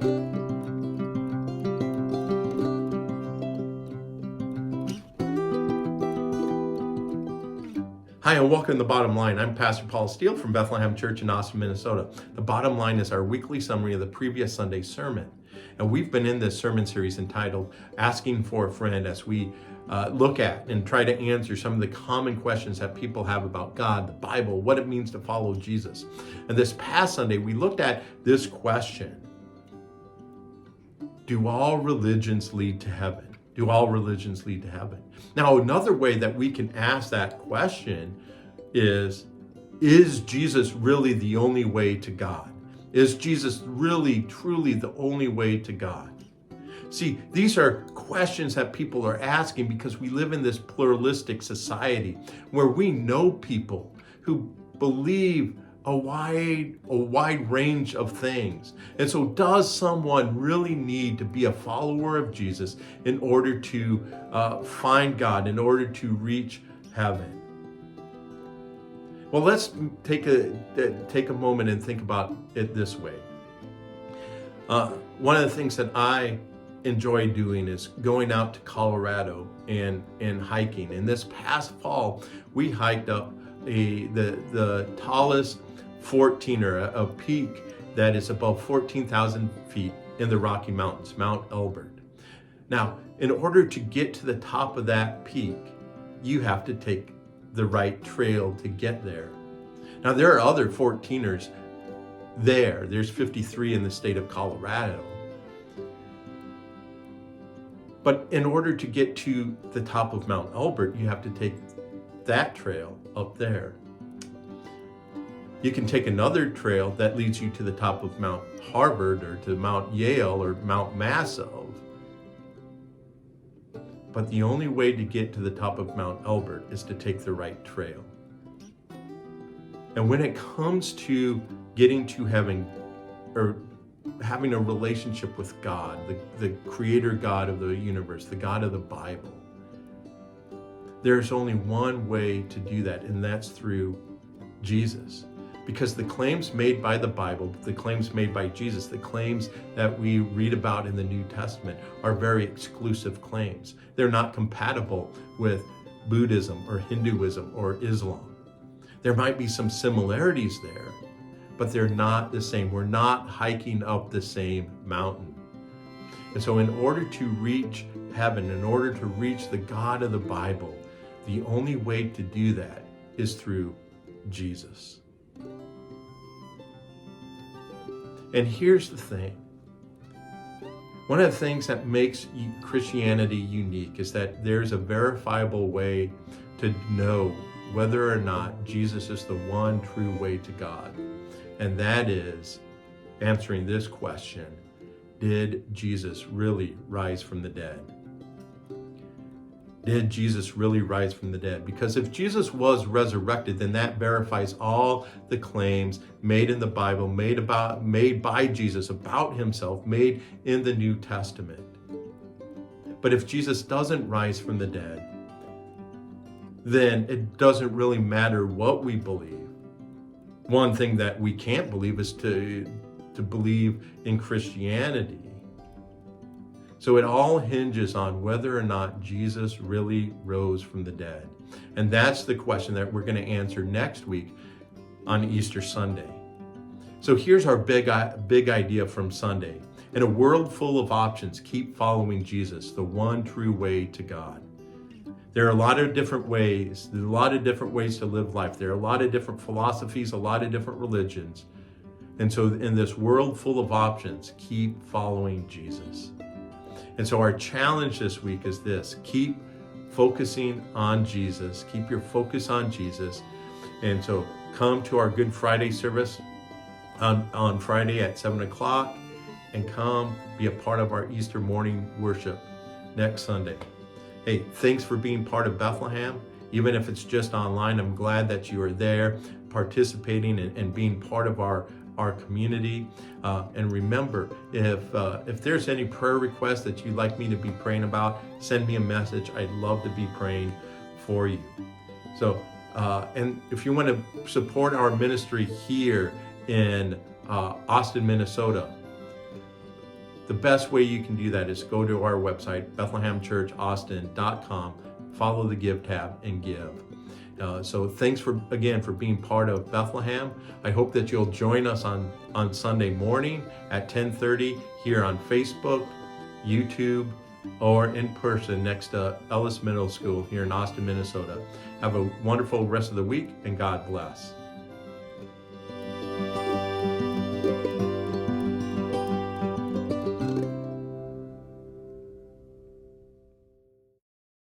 Hi, and welcome to The Bottom Line. I'm Pastor Paul Steele from Bethlehem Church in Austin, Minnesota. The Bottom Line is our weekly summary of the previous Sunday's sermon. And we've been in this sermon series entitled Asking for a Friend as we look at and try to answer some of the common questions that people have about God, the Bible, what it means to follow Jesus. And this past Sunday, we looked at this question: do all religions lead to heaven? Do all religions lead to heaven? Now, another way that we can ask that question is Jesus really the only way to God? Is Jesus really, truly the only way to God? See, these are questions that people are asking because we live in this pluralistic society where we know people who believe a wide range of things. And so does someone really need to be a follower of Jesus in order to find God, in order to reach heaven? Well, let's take a moment and think about it this way. One of the things that I enjoy doing is going out to Colorado and hiking. And this past fall, we hiked up the tallest 14er, a peak that is above 14,000 feet in the Rocky Mountains, Mount Elbert. Now, in order to get to the top of that peak, you have to take the right trail to get there. Now, there are other 14ers there. There's 53 in the state of Colorado. But in order to get to the top of Mount Elbert, you have to take that trail up there. You can take another trail that leads you to the top of Mount Harvard or to Mount Yale or Mount Massive. But the only way to get to the top of Mount Elbert is to take the right trail. And when it comes to getting to heaven or having a relationship with God, the creator God of the universe, the God of the Bible, there's only one way to do that, and that's through Jesus. Because the claims made by the Bible, the claims made by Jesus, the claims that we read about in the New Testament are very exclusive claims. They're not compatible with Buddhism or Hinduism or Islam. There might be some similarities there, but they're not the same. We're not hiking up the same mountain. And so in order to reach heaven, in order to reach the God of the Bible, the only way to do that is through Jesus. And here's the thing. One of the things that makes Christianity unique is that there's a verifiable way to know whether or not Jesus is the one true way to God. And that is answering this question: did Jesus really rise from the dead? Did Jesus really rise from the dead? Because if Jesus was resurrected, then that verifies all the claims made in the Bible, made by Jesus about himself, made in the New Testament. But if Jesus doesn't rise from the dead, then it doesn't really matter what we believe. One thing that we can't believe is to believe in Christianity. So it all hinges on whether or not Jesus really rose from the dead. And that's the question that we're going to answer next week on Easter Sunday. So here's our big idea from Sunday. In a world full of options, keep following Jesus, the one true way to God. There are a lot of different ways. There's a lot of different ways to live life. There are a lot of different philosophies, a lot of different religions. And so in this world full of options, keep following Jesus. And so our challenge this week is this: keep focusing on Jesus. Keep your focus on Jesus. And so come to our Good Friday service on Friday at 7 o'clock and come be a part of our Easter morning worship next Sunday. Hey, thanks for being part of Bethlehem. Even if it's just online, I'm glad that you are there participating and being part of our community. And remember, if there's any prayer requests that you'd like me to be praying about, send me a message. I'd love to be praying for you. So, and if you want to support our ministry here in Austin, Minnesota, the best way you can do that is go to our website, BethlehemChurchAustin.com, follow the Give tab, and give. So thanks for being part of Bethlehem. I hope that you'll join us on Sunday morning at 10:30 here on Facebook, YouTube, or in person next to Ellis Middle School here in Austin, Minnesota. Have a wonderful rest of the week, and God bless.